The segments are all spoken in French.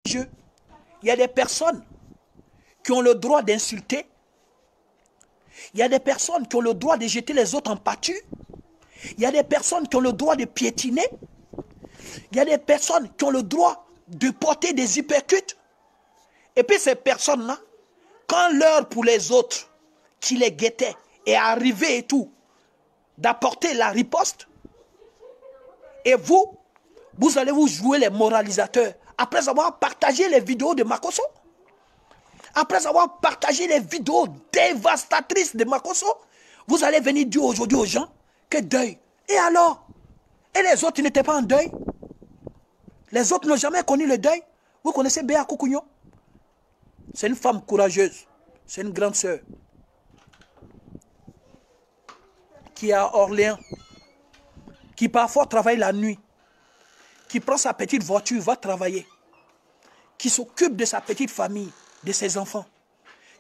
Il y a des personnes qui ont le droit d'insulter. Il y a des personnes qui ont le droit de jeter les autres en pâture. Il y a des personnes qui ont le droit de piétiner. Il y a des personnes qui ont le droit de porter des hypercutes. Et puis ces personnes-là, quand l'heure pour les autres qui les guettaient est arrivée et tout, d'apporter la riposte, et vous allez vous jouer les moralisateurs après avoir partagé les vidéos de Makosso, après avoir partagé les vidéos dévastatrices de Makosso, vous allez venir dire aujourd'hui aux gens que deuil. Et alors? Et les autres n'étaient pas en deuil? Les autres n'ont jamais connu le deuil? Vous connaissez Béa Koukouignon? C'est une femme courageuse. C'est une grande sœur. Qui est à Orléans. Qui parfois travaille la nuit. Qui prend sa petite voiture, va travailler. Qui s'occupe de sa petite famille, de ses enfants.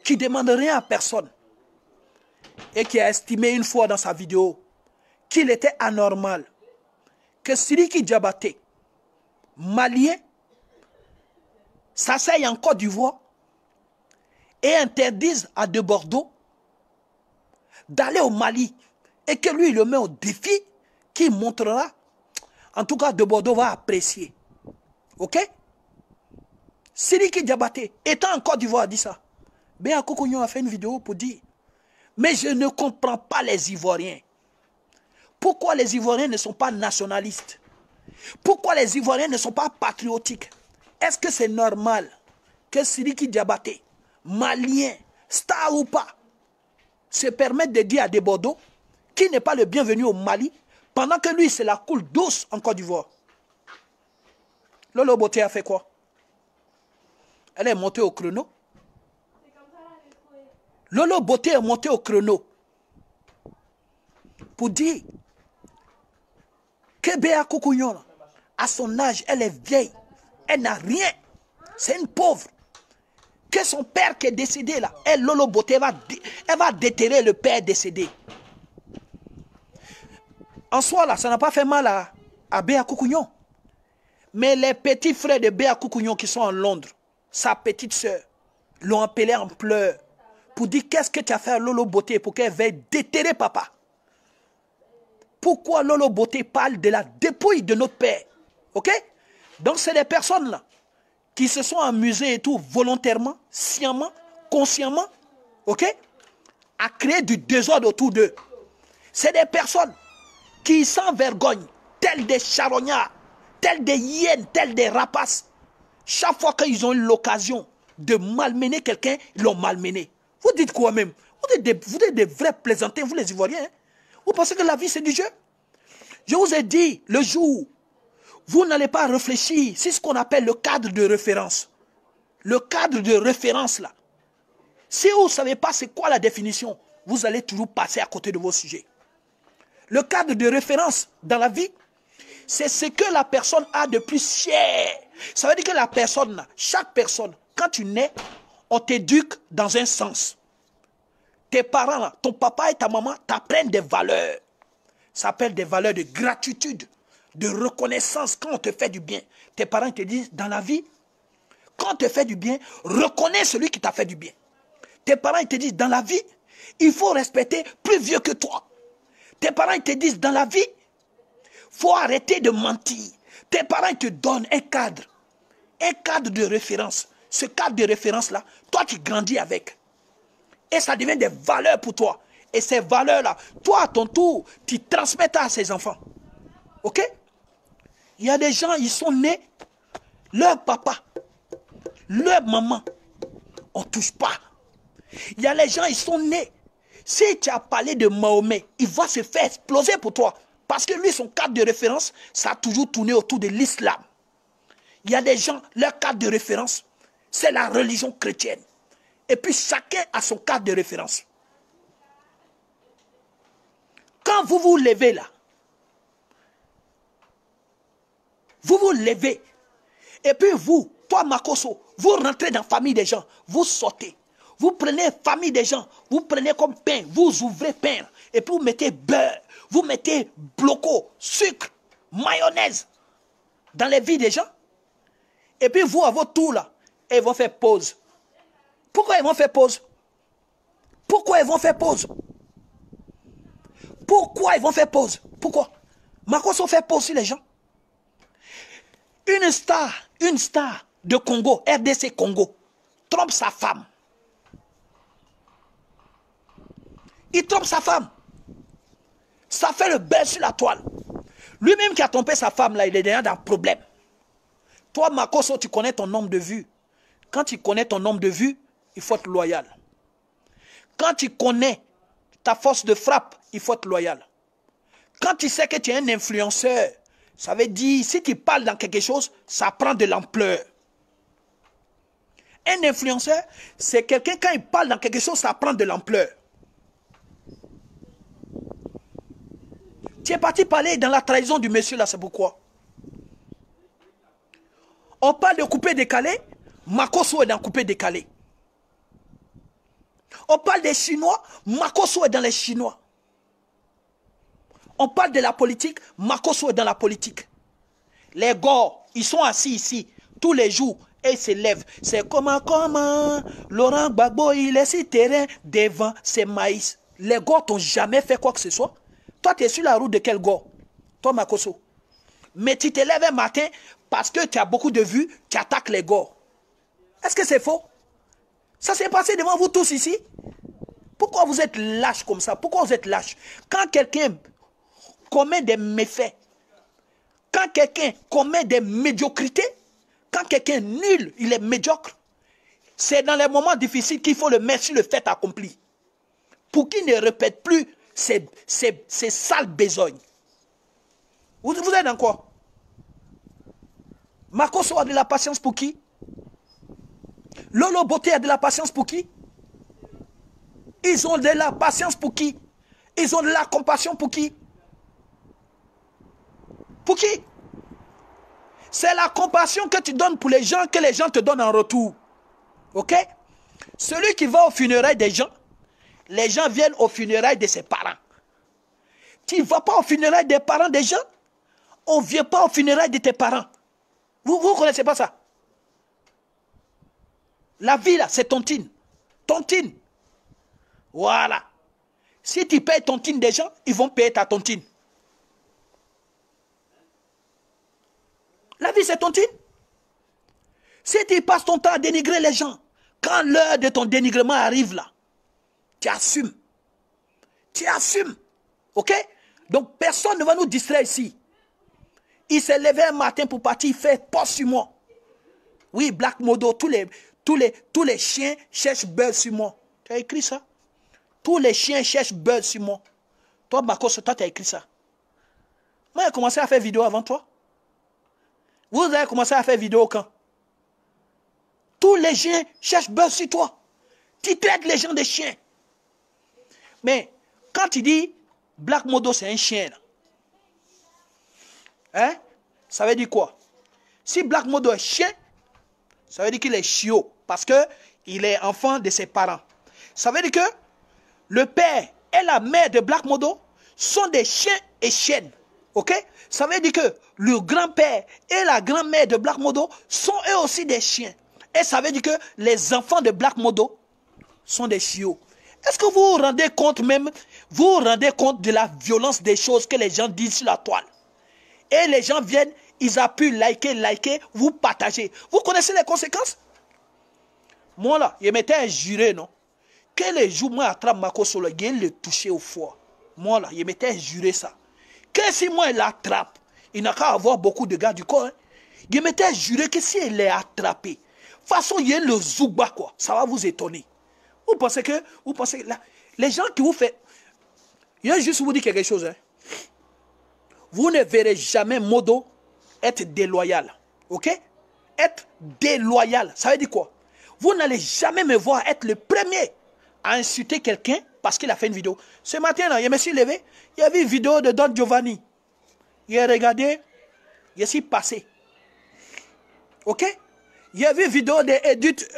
Qui ne demande rien à personne. Et qui a estimé une fois dans sa vidéo qu'il était anormal que Sidiki Diabaté, malien, s'asseye en Côte d'Ivoire et interdise à De Bordeaux d'aller au Mali et que lui il le met au défi qui montrera, en tout cas De Bordeaux va apprécier. Ok? Sidiki Diabaté, étant en Côte d'Ivoire, a dit ça. Béa Koukouignon a fait une vidéo pour dire, mais je ne comprends pas les Ivoiriens. Pourquoi les Ivoiriens ne sont pas nationalistes? Pourquoi les Ivoiriens ne sont pas patriotiques? Est-ce que c'est normal que Sidiki Diabaté, malien, star ou pas, se permette de dire à De Bordeaux qu'il n'est pas le bienvenu au Mali, pendant que lui, c'est la coule douce en Côte d'Ivoire? Lolo Boté a fait quoi? Elle est montée au chrono. Lolo Boté est montée au chrono pour dire que Béa Koukouignon, à son âge, elle est vieille. Elle n'a rien. C'est une pauvre. Que son père qui est décédé là, elle, Lolo Boté, elle va déterrer le père décédé. En soi là, ça n'a pas fait mal à Béa Koukouignon. Mais les petits frères de Béa Koukouignon qui sont en Londres, sa petite soeur, l'ont appelé en pleurs pour dire qu'est-ce que tu as fait à Lolo Boté pour qu'elle veuille déterrer papa. Pourquoi Lolo Boté parle de la dépouille de notre père? Ok? Donc c'est des personnes là qui se sont amusées et tout volontairement, sciemment, consciemment, ok? À créer du désordre autour d'eux. C'est des personnes qui sans vergogne, tels des charognards, tels des hyènes, tels des rapaces. Chaque fois qu'ils ont eu l'occasion de malmener quelqu'un, ils l'ont malmené. Vous dites quoi même? Vous êtes des vrais plaisantins, vous les Ivoiriens. Hein? Vous pensez que la vie c'est du jeu? Je vous ai dit, le jour, vous n'allez pas réfléchir, c'est ce qu'on appelle le cadre de référence. Le cadre de référence là. Si vous ne savez pas c'est quoi la définition, vous allez toujours passer à côté de vos sujets. Le cadre de référence dans la vie, c'est ce que la personne a de plus cher. Ça veut dire que la personne là, chaque personne, quand tu nais, on t'éduque dans un sens. Tes parents, là, ton papa et ta maman t'apprennent des valeurs. Ça s'appelle des valeurs de gratitude, de reconnaissance quand on te fait du bien. Tes parents te disent, dans la vie, quand on te fait du bien, reconnais celui qui t'a fait du bien. Tes parents te disent, dans la vie, il faut respecter plus vieux que toi. Tes parents te disent, dans la vie, il faut arrêter de mentir. Tes parents te donnent un cadre de référence. Ce cadre de référence-là, toi tu grandis avec. Et ça devient des valeurs pour toi. Et ces valeurs-là, toi à ton tour, tu transmets à ses enfants. Ok? Il y a des gens, ils sont nés, leur papa, leur maman, on ne touche pas. Il y a les gens, ils sont nés. Si tu as parlé de Mahomet, il va se faire exploser pour toi. Parce que lui, son cadre de référence, ça a toujours tourné autour de l'islam. Il y a des gens, leur cadre de référence, c'est la religion chrétienne. Et puis chacun a son cadre de référence. Quand vous vous levez là, vous vous levez, et puis vous, toi Makosso, vous rentrez dans la famille des gens, vous sortez, vous prenez famille des gens, vous prenez comme pain, vous ouvrez pain, et puis vous mettez beurre, vous mettez bloco, sucre, mayonnaise dans les vies des gens. Et puis vous, à votre tour là, ils vont faire pause. Pourquoi ils vont faire pause? Pourquoi ils vont faire pause? Pourquoi ils vont faire pause? Pourquoi? Makosso fait pause sur les gens. Une star de Congo, RDC Congo, trompe sa femme. Il trompe sa femme. Ça fait le buzz sur la toile. Lui-même qui a trompé sa femme, là, il est déjà dans le problème. Toi, Makosso, tu connais ton nombre de vues. Quand tu connais ton nombre de vues, il faut être loyal. Quand tu connais ta force de frappe, il faut être loyal. Quand tu sais que tu es un influenceur, ça veut dire, si tu parles dans quelque chose, ça prend de l'ampleur. Un influenceur, c'est quelqu'un, quand il parle dans quelque chose, ça prend de l'ampleur. Tu es parti parler dans la trahison du monsieur là, c'est pourquoi. On parle de coupé-décalé, Makosso est dans coupé-décalé. On parle des Chinois, Makosso est dans les Chinois. On parle de la politique, Makosso est dans la politique. Les gars, ils sont assis ici tous les jours et ils se lèvent. C'est comment, Laurent Gbagbo, il est sur terrain devant ses maïs. Les gars t'ont jamais fait quoi que ce soit. Toi, tu es sur la route de quel gars? Toi, Makosso. Mais tu te lèves un matin parce que tu as beaucoup de vues, tu attaques les gars. Est-ce que c'est faux? Ça s'est passé devant vous tous ici. Pourquoi vous êtes lâches comme ça? Pourquoi vous êtes lâches? Quand quelqu'un commet des méfaits, quand quelqu'un commet des médiocrités, quand quelqu'un est nul, il est médiocre, c'est dans les moments difficiles qu'il faut le mettre sur le fait accompli. Pour qu'il ne répète plus ces sales besognes. Vous êtes dans quoi? Makosso a de la patience pour qui? Lolo Beauté a de la patience pour qui? Ils ont de la patience pour qui? Ils ont de la compassion pour qui? Pour qui? C'est la compassion que tu donnes pour les gens que les gens te donnent en retour. Ok? Celui qui va aux funérailles des gens, les gens viennent aux funérailles de ses parents. Tu ne vas pas aux funérailles des parents des gens, on ne vient pas aux funérailles de tes parents. Vous ne connaissez pas ça? La vie là, c'est tontine. Tontine. Voilà. Si tu payes tontine des gens, ils vont payer ta tontine. La vie, c'est tontine. Si tu passes ton temps à dénigrer les gens, quand l'heure de ton dénigrement arrive là, tu assumes. Tu assumes. Ok? Donc, personne ne va nous distraire ici. Il s'est levé un matin pour partir, il fait poste sur moi. Oui, Black Modo, tous les chiens cherchent buzz sur moi. Tu as écrit ça? Tous les chiens cherchent buzz sur moi. Toi, Makosso, toi, tu as écrit ça. Moi, j'ai commencé à faire vidéo avant toi. Vous avez commencé à faire vidéo quand? Tous les chiens cherchent buzz sur toi. Tu traites les gens des chiens. Mais quand tu dis Black Modo, c'est un chien, là. Hein? Ça veut dire quoi? Si Black Modo est chien, ça veut dire qu'il est chiot. Parce qu'il est enfant de ses parents. Ça veut dire que le père et la mère de Black Modo sont des chiens et chiennes. Ok? Ça veut dire que le grand-père et la grand-mère de Black Modo sont eux aussi des chiens. Et ça veut dire que les enfants de Black Modo sont des chiots. Est-ce que vous vous rendez compte même, vous vous rendez compte de la violence des choses que les gens disent sur la toile? Et les gens viennent, ils appuient, liker, vous partagez. Vous connaissez les conséquences? Moi là, je m'étais injuré, non? Que les jours, moi, attrape Makosso, je viens le toucher au foie. Moi là, je m'étais injuré ça. Que si moi, il l'attrape, il n'a qu'à avoir beaucoup de gars du corps. Hein? Je m'étais juré que si il est attrapé, de toute façon, il y a le Zouba, quoi. Ça va vous étonner. Vous pensez que là, les gens qui vous font... Je vais juste vous dire quelque chose. Hein? Vous ne verrez jamais Modo être déloyal. Ok? Être déloyal, ça veut dire quoi? Vous n'allez jamais me voir être le premier à insulter quelqu'un parce qu'il a fait une vidéo. Ce matin, là, je me suis levé, il y avait une vidéo de Don Giovanni. J'ai regardé, je suis passé. Ok? Il y avait une vidéo d'Edith,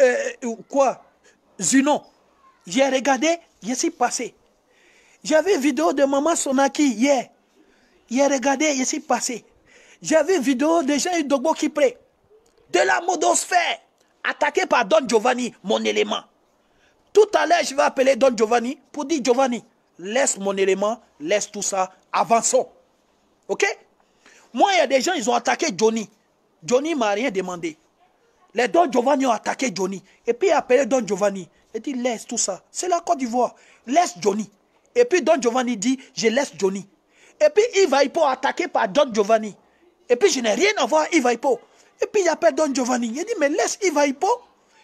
Zuno. J'ai regardé, je suis passé. J'avais une vidéo de Maman Sonaki hier. J'ai regardé, je suis passé. J'avais une vidéo de Jean Dogbo qui prête. de la modosphère, attaqué par Don Giovanni, mon élément. Tout à l'heure, je vais appeler Don Giovanni pour dire, Giovanni, laisse mon élément, laisse tout ça, avançons. Ok? Moi, il y a des gens, ils ont attaqué Johnny. Johnny ne m'a rien demandé. Les Don Giovanni ont attaqué Johnny. Et puis, il a appelé Don Giovanni. Il dit, laisse tout ça. C'est la Côte d'Ivoire. Laisse Johnny. Et puis, Don Giovanni dit, je laisse Johnny. Et puis, Yves Aipo attaqué par Don Giovanni. Et puis, je n'ai rien à voir avec Yves Aipo. Et puis, il appelle Don Giovanni. Il dit, mais laisse Yves Aipo.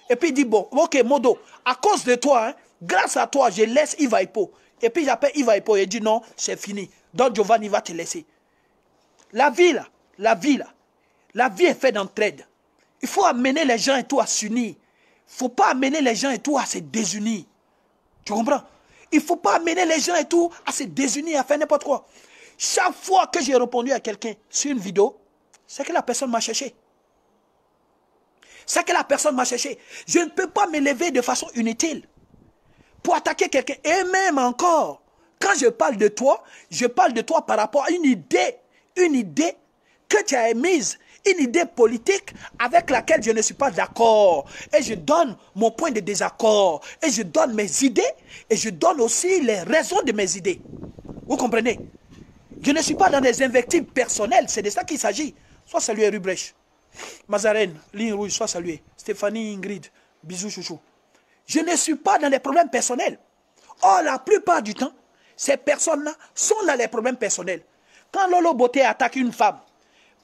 Et puis, il dit, bon, ok, Modo, à cause de toi, hein, grâce à toi, je laisse Yves Aipo. Et puis, j'appelle Yves Aipo. Et il dit, non, c'est fini. Don Giovanni va te laisser. La vie, là, la vie est faite d'entraide. Il faut amener les gens et tout à s'unir. Il ne faut pas amener les gens et tout à se désunir. Tu comprends? Il ne faut pas amener les gens et tout à se désunir, à faire n'importe quoi. Chaque fois que j'ai répondu à quelqu'un sur une vidéo, c'est que la personne m'a cherché. C'est que la personne m'a cherché. Je ne peux pas me lever de façon inutile pour attaquer quelqu'un. Et même encore, quand je parle de toi par rapport à une idée que tu as émise, une idée politique avec laquelle je ne suis pas d'accord. Et je donne mon point de désaccord. Et je donne mes idées. Et je donne aussi les raisons de mes idées. Vous comprenez? Je ne suis pas dans des invectives personnelles. C'est de ça qu'il s'agit. Sois salué, Rubrèche. Mazarène, ligne rouge, sois salué. Stéphanie, Ingrid, bisous, chouchou. Je ne suis pas dans des problèmes personnels. Or, la plupart du temps, ces personnes-là sont dans les problèmes personnels. Quand Lolo Boté attaque une femme,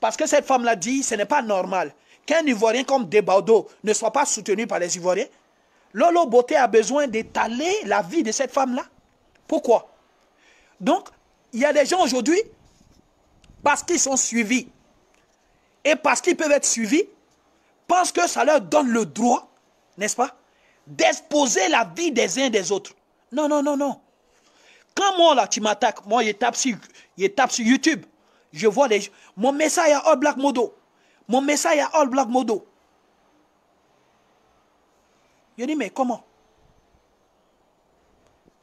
parce que cette femme-là dit, ce n'est pas normal qu'un Ivoirien comme Debaudo ne soit pas soutenu par les Ivoiriens, Lolo Boté a besoin d'étaler la vie de cette femme-là. Pourquoi? Donc, il y a des gens aujourd'hui, parce qu'ils sont suivis, et parce qu'ils peuvent être suivis, pensent que ça leur donne le droit, n'est-ce pas, d'exposer la vie des uns et des autres. Non, non, non, non. Quand moi, là, tu m'attaques, moi, je tape sur YouTube, je vois les... Mon message à All Black Modo. Mon message à All Black Modo. Je dis, mais comment?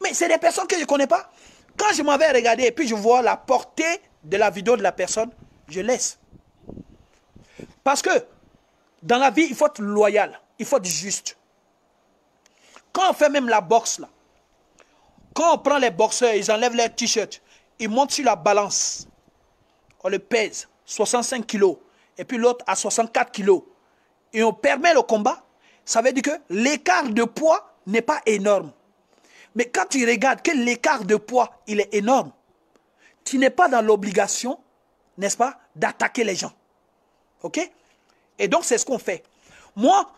Mais c'est des personnes que je ne connais pas. Quand je m'avais regardé et puis je vois la portée de la vidéo de la personne, je laisse. Parce que dans la vie, il faut être loyal. Il faut être juste. Quand on fait même la boxe, là, quand on prend les boxeurs, ils enlèvent leurs t-shirts, ils montent sur la balance. On le pèse, 65 kilos. Et puis l'autre à 64 kilos. Et on permet le combat. Ça veut dire que l'écart de poids n'est pas énorme. Mais quand tu regardes que l'écart de poids, il est énorme, tu n'es pas dans l'obligation, n'est-ce pas, d'attaquer les gens. Ok? Et donc, c'est ce qu'on fait. Moi,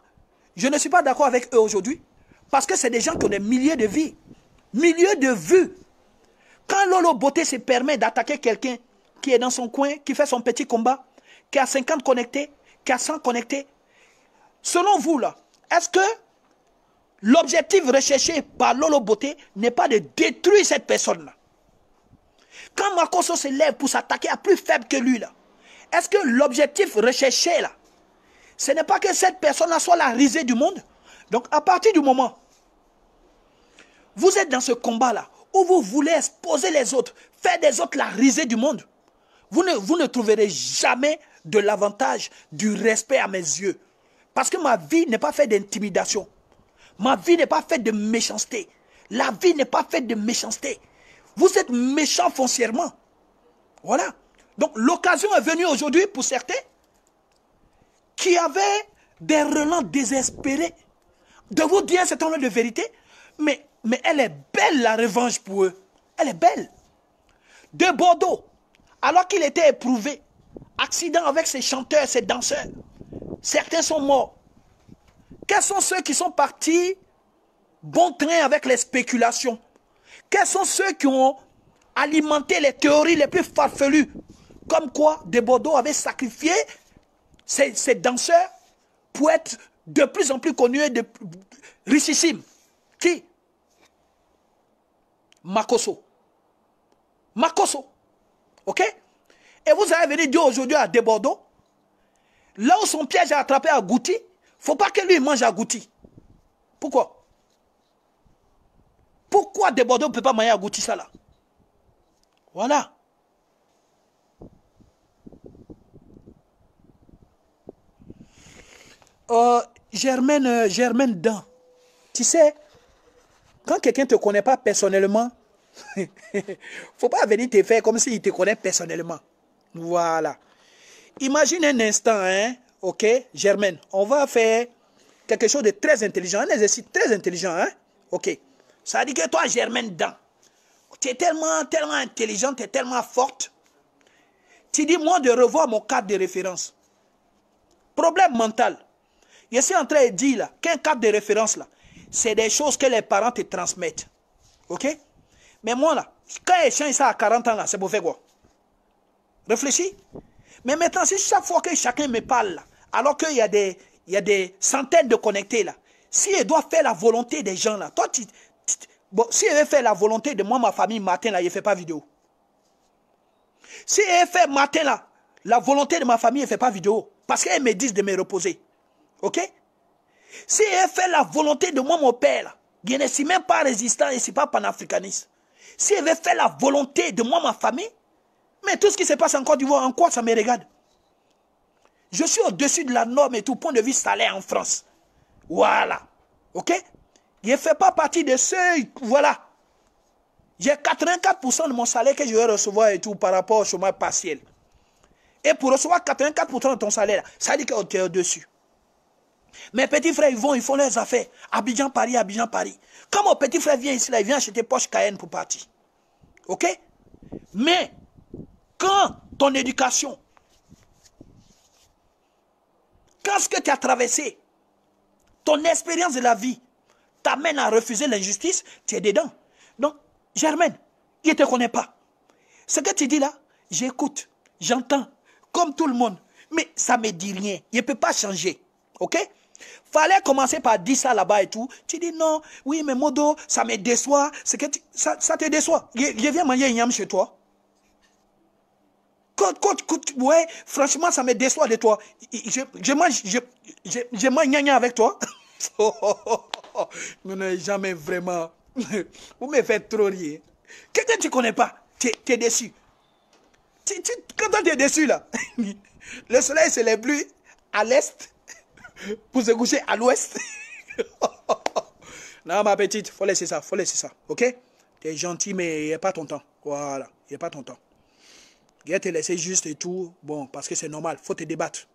je ne suis pas d'accord avec eux aujourd'hui parce que c'est des gens qui ont des milliers de vies, milliers de vues. Quand Lolo Boté se permet d'attaquer quelqu'un qui est dans son coin, qui fait son petit combat, qui a 50 connectés, qui a 100 connectés, selon vous, là, est-ce que l'objectif recherché par Lolo Boté n'est pas de détruire cette personne-là? Quand Makosso se lève pour s'attaquer à plus faible que lui, là, est-ce que l'objectif recherché, là, ce n'est pas que cette personne-là soit la risée du monde? Donc, à partir du moment où vous êtes dans ce combat-là, où vous voulez exposer les autres, faire des autres la risée du monde, vous ne trouverez jamais de l'avantage, du respect à mes yeux. Parce que ma vie n'est pas faite d'intimidation. Ma vie n'est pas faite de méchanceté. La vie n'est pas faite de méchanceté. Vous êtes méchants foncièrement. Voilà. Donc l'occasion est venue aujourd'hui pour certains qui avaient des relents désespérés de vous dire un certain nombre de vérités. Mais elle est belle la revanche pour eux. Elle est belle. De Bordeaux, alors qu'il était éprouvé, accident avec ses chanteurs, ses danseurs, certains sont morts. Quels sont ceux qui sont partis bon train avec les spéculations? Quels sont ceux qui ont alimenté les théories les plus farfelues? Comme quoi De Bordeaux avait sacrifié ses danseurs pour être de plus en plus connus et richissimes. Qui? Makosso. Makosso. Ok? Et vous allez venir dire aujourd'hui à De Bordeaux, là où son piège a attrapé à Gouti, il ne faut pas que lui mange à Gouti. Pourquoi? Pourquoi De Bordeaux ne peut pas manger à Gouti ça là? Voilà. Germaine Dan. Tu sais, quand quelqu'un ne te connaît pas personnellement, faut pas venir te faire comme s'il te connaît personnellement. Voilà. Imagine un instant, hein, ok, Germaine, on va faire quelque chose de très intelligent, un exercice très intelligent, hein, ok. Ça dit que toi, Germaine Dan, tu es tellement intelligente, tu es tellement forte. Tu dis, moi, de revoir mon cadre de référence. Problème mental. Je suis en train de dire là, qu'un cadre de référence là, c'est des choses que les parents te transmettent. Ok? Mais moi là, quand je change ça à 40 ans là, c'est pour faire quoi? Réfléchis. Mais maintenant, si chaque fois que chacun me parle là, alors qu'il y a des centaines de connectés là, si il doit faire la volonté des gens là, toi bon, si il veut faire la volonté de moi, ma famille, matin là, il ne fait pas vidéo. Si il fait matin là, la volonté de ma famille, il ne fait pas vidéo. Parce qu'ils me disent de me reposer. Ok? Si il fait la volonté de moi, mon père, là, je ne suis même pas résistant et je ne suis pas panafricaniste. Si il veut faire la volonté de moi, ma famille, mais tout ce qui se passe en Côte d'Ivoire, en quoi ça me regarde? Je suis au-dessus de la norme et tout, point de vue salaire en France. Voilà. Ok? Je ne fais pas partie de ceux, voilà. J'ai 84% de mon salaire que je vais recevoir et tout par rapport au chômage partiel. Et pour recevoir 84% de ton salaire, ça dit que tu es au-dessus. Mes petits frères, ils font leurs affaires. Abidjan, Paris, Abidjan, Paris. Quand mon petit frère vient ici, là, il vient acheter Porsche Cayenne pour partir. Ok? Mais, quand ton éducation, quand ce que tu as traversé, ton expérience de la vie t'amène à refuser l'injustice, tu es dedans. Donc, Germaine, il ne te connaît pas. Ce que tu dis là, j'écoute, j'entends, comme tout le monde. Mais ça ne me dit rien. Il ne peut pas changer. Ok? Fallait commencer par dire ça là-bas et tout. Tu dis non, oui, mais Modo, ça me déçoit. Ça te déçoit. Je viens manger un yam chez toi. Ouais, franchement, ça me déçoit de toi. Je mange gna avec toi. Vous n'avez jamais vraiment. Vous me faites trop rire. Quelqu'un que tu ne connais pas, tu es déçu. Quand tu es déçu là, le soleil se lève plus à l'est pour se coucher à l'ouest. Non, ma petite, faut laisser ça, ok? Tu es gentil, mais il n'y a pas ton temps. Voilà, il n'y a pas ton temps. Il va te laisser juste et tout, bon, parce que c'est normal, faut te débattre.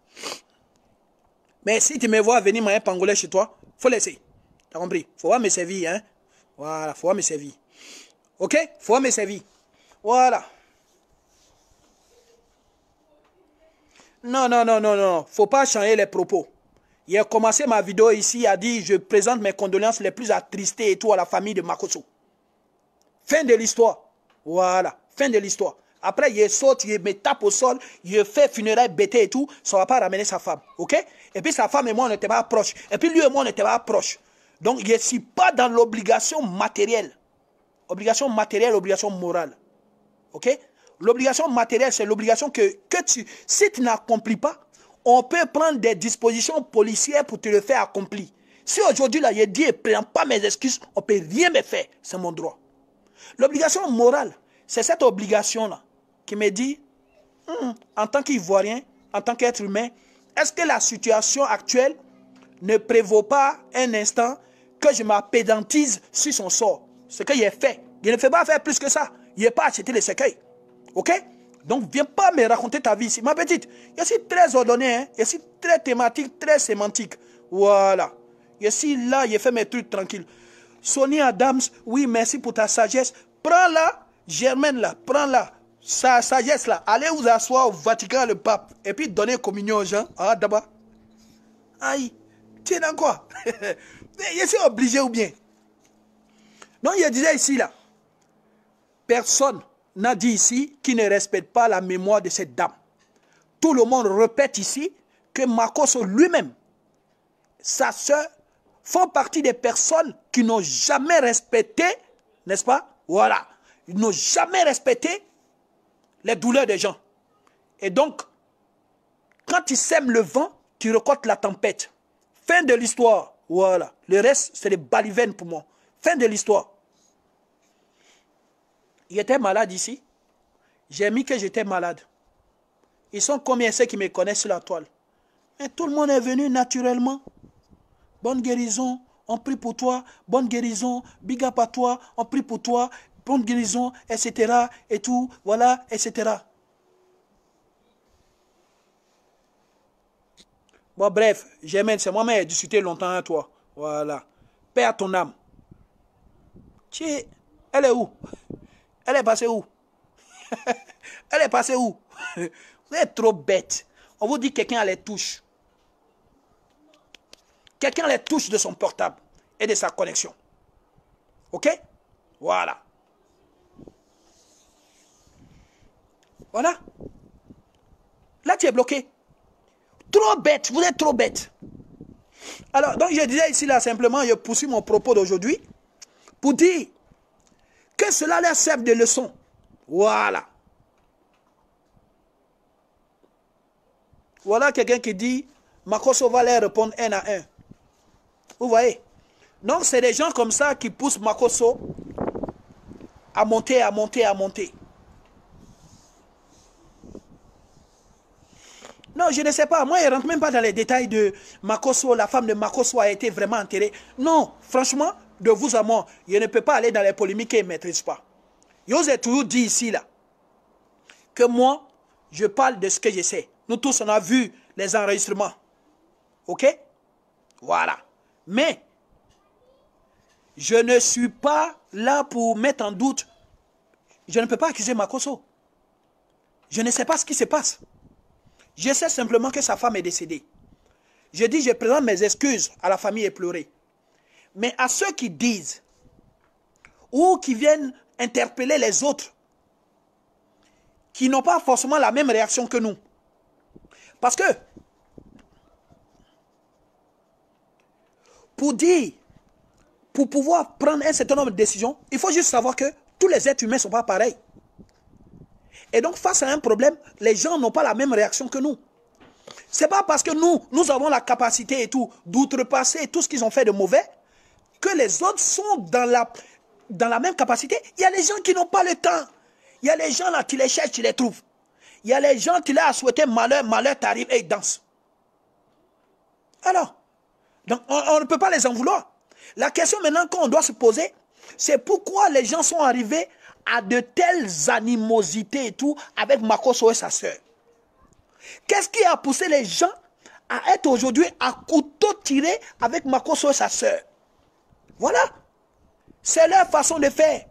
Mais si tu me vois venir manger pangolais chez toi, faut laisser. T'as compris? Faut voir me servir, hein? Voilà, faut voir me servir. Ok? Faut voir me servir. Voilà. Non. Faut pas changer les propos. Il a commencé ma vidéo ici, il a dit, je présente mes condoléances les plus attristées et tout à la famille de Makosso. Fin de l'histoire. Voilà, fin de l'histoire. Après, il saute, il me tape au sol, il fait funérailles bêtées et tout, ça ne va pas ramener sa femme. Ok? Et puis sa femme et moi, on n'était pas proches. Et puis lui et moi, on n'était pas proches. Donc, je ne suis pas dans l'obligation matérielle. Obligation matérielle, obligation morale. Ok? L'obligation matérielle, c'est l'obligation que si tu n'accomplis pas, on peut prendre des dispositions policières pour te le faire accomplir. Si aujourd'hui, là, je dis et ne prends pas mes excuses, on ne peut rien me faire. C'est mon droit. L'obligation morale, c'est cette obligation-là qui me dit, en tant qu'Ivoirien, en tant qu'être humain, est-ce que la situation actuelle ne prévaut pas un instant que je m'apédantise sur son sort? Ce que j'ai fait. Je ne fais pas faire plus que ça. Je n'ai pas acheté les cercueils. Ok? Donc, viens pas me raconter ta vie ici. Ma petite, je suis très ordonné, hein? Je suis très thématique, très sémantique. Voilà. Je suis là, je fais mes trucs tranquilles. Sonia Adams, oui, merci pour ta sagesse. Prends-la, Germaine là, prends-la. Sa sagesse là, allez vous asseoir au Vatican, le pape, et puis donnez communion aux gens. Ah, d'abord. Aïe, tu es dans quoi? Je suis obligé ou bien? Donc, je disais ici là, personne n'a dit ici qui ne respecte pas la mémoire de cette dame. Tout le monde répète ici que Makosso lui-même, sa soeur, font partie des personnes qui n'ont jamais respecté, n'est-ce pas? Voilà. Ils n'ont jamais respecté les douleurs des gens. Et donc, quand tu sèmes le vent, tu récoltes la tempête. Fin de l'histoire. Voilà. Le reste, c'est des balivernes pour moi. Fin de l'histoire. Il était malade ici. J'ai mis que j'étais malade. Ils sont combien ceux qui me connaissent sur la toile? Et tout le monde est venu naturellement. Bonne guérison, on prie pour toi. Bonne guérison, big up à toi, on prie pour toi. Bonne guérison, etc. Et tout, voilà, etc. Bon, bref, Germaine, c'est moi-même qui ai discuté longtemps à toi. Voilà. Paix à ton âme. Elle est où? Elle est passée où? Elle est passée où? Vous êtes trop bête. On vous dit que quelqu'un a les touches. Quelqu'un a les touches de son portable et de sa connexion. Ok? Voilà. Voilà. Là, tu es bloqué. Trop bête. Vous êtes trop bête. Alors, donc, je disais ici, là, simplement, je poursuis mon propos d'aujourd'hui pour dire que cela leur serve de leçon. Voilà. Voilà quelqu'un qui dit, Makosso va leur répondre un à un. Vous voyez? Donc, c'est des gens comme ça qui poussent Makosso à monter, à monter, à monter. Non, je ne sais pas. Moi, je ne rentre même pas dans les détails de Makosso. La femme de Makosso a été vraiment enterrée. Non, franchement, de vous à moi, je ne peux pas aller dans les polémiques et je ne maîtrise pas. Je vous ai toujours dit ici, là, que moi, je parle de ce que je sais. Nous tous, on a vu les enregistrements. OK? Voilà. Mais, je ne suis pas là pour mettre en doute. Je ne peux pas accuser Makosso. Je ne sais pas ce qui se passe. Je sais simplement que sa femme est décédée. Je dis, je présente mes excuses à la famille éplorée. Mais à ceux qui disent ou qui viennent interpeller les autres, qui n'ont pas forcément la même réaction que nous. Parce que, pour pouvoir prendre un certain nombre de décisions, il faut juste savoir que tous les êtres humains ne sont pas pareils. Et donc, face à un problème, les gens n'ont pas la même réaction que nous. Ce n'est pas parce que nous avons la capacité et tout, d'outrepasser tout ce qu'ils ont fait de mauvais, que les autres sont dans la même capacité. Il y a des gens qui n'ont pas le temps. Il y a les gens là, tu les cherches, tu les trouves. Il y a les gens, tu leur as souhaité malheur, malheur t'arrive et ils dansent. Alors, donc on ne peut pas les en vouloir. La question maintenant qu'on doit se poser, c'est pourquoi les gens sont arrivés à de telles animosités et tout avec Makosso et sa sœur. Qu'est-ce qui a poussé les gens à être aujourd'hui à couteau tiré avec Makosso et sa sœur? Voilà. C'est leur façon de faire.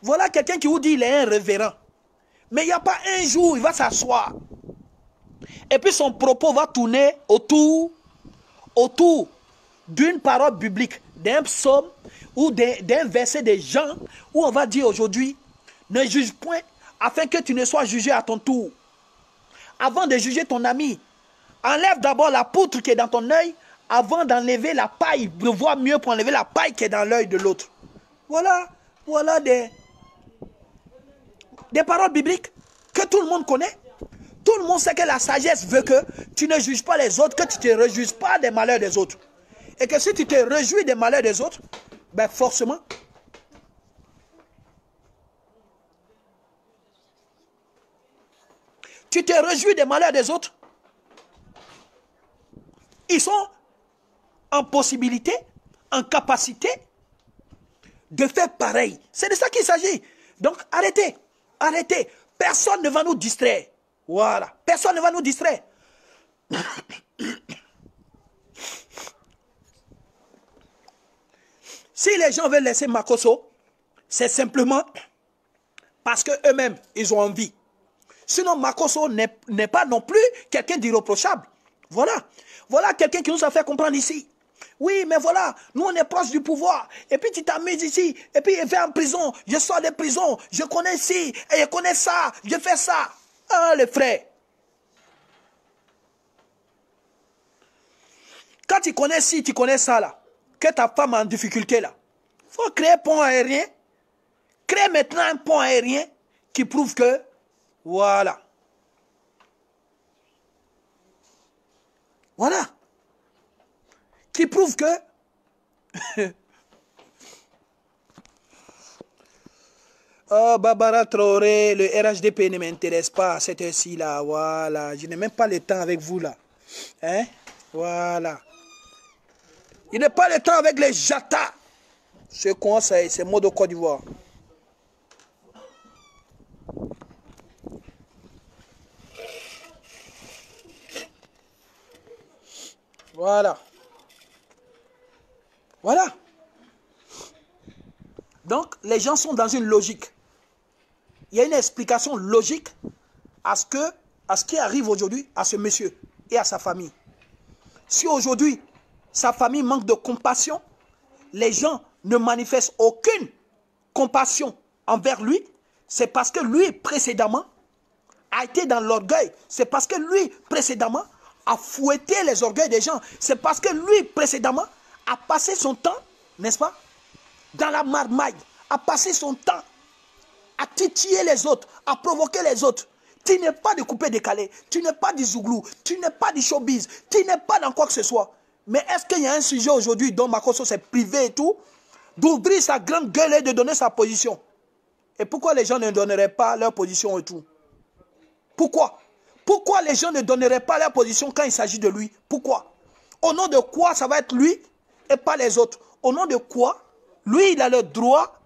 Voilà quelqu'un qui vous dit qu'il est un révérend. Mais il n'y a pas un jour, il va s'asseoir. Et puis son propos va tourner autour d'une parole biblique, d'un psaume ou d'un verset des gens où on va dire aujourd'hui, ne juge point afin que tu ne sois jugé à ton tour. Avant de juger ton ami, enlève d'abord la poutre qui est dans ton œil avant d'enlever la paille, de voir mieux pour enlever la paille qui est dans l'œil de l'autre. Voilà des paroles bibliques que tout le monde connaît. Tout le monde sait que la sagesse veut que tu ne juges pas les autres, que tu ne te réjouis pas des malheurs des autres. Et que si tu te réjouis des malheurs des autres, ben forcément, tu te réjouis des malheurs des autres, ils sont en possibilité, en capacité de faire pareil. C'est de ça qu'il s'agit. Donc arrêtez, arrêtez. Personne ne va nous distraire. Voilà. Personne ne va nous distraire. Si les gens veulent laisser Makosso, c'est simplement parce qu'eux-mêmes, ils ont envie. Sinon, Makosso n'est pas non plus quelqu'un d'irréprochable. Voilà. Voilà quelqu'un qui nous a fait comprendre ici. Oui, mais voilà, nous on est proche du pouvoir. Et puis tu t'amuses ici. Et puis il va en prison. Je sors de prison. Je connais ci. Et je connais ça. Je fais ça. Ah, les frères. Quand tu connais ci, tu connais ça là. Que ta femme est en difficulté là. Il faut créer un pont aérien. Crée maintenant un pont aérien qui prouve que, voilà. Voilà. Qui prouve que oh, Barbara Traoré, le RHDP ne m'intéresse pas à cette heure-ci là. Voilà. Je n'ai même pas le temps avec vous là. Hein? Voilà. Il n'est pas le temps avec les jatas. Ce conseil, c'est mot de Côte d'Ivoire. Voilà. Voilà. Donc, les gens sont dans une logique. Il y a une explication logique à ce qui arrive aujourd'hui à ce monsieur et à sa famille. Si aujourd'hui, sa famille manque de compassion, les gens ne manifestent aucune compassion envers lui, c'est parce que lui, précédemment, a été dans l'orgueil. C'est parce que lui, précédemment, a fouetté les orgueils des gens. C'est parce que lui, précédemment, a passé son temps, n'est-ce pas, dans la marmaille, a passé son temps à titiller les autres, à provoquer les autres. Tu n'es pas de coupé-décalé, tu n'es pas du zouglou, tu n'es pas du showbiz, tu n'es pas dans quoi que ce soit. Mais est-ce qu'il y a un sujet aujourd'hui dont Makosso s'est privé et tout, d'ouvrir sa grande gueule et de donner sa position? Et pourquoi les gens ne donneraient pas leur position et tout? Pourquoi? Pourquoi les gens ne donneraient pas leur position quand il s'agit de lui? Pourquoi? Au nom de quoi ça va être lui et pas les autres? Au nom de quoi lui, il a le droit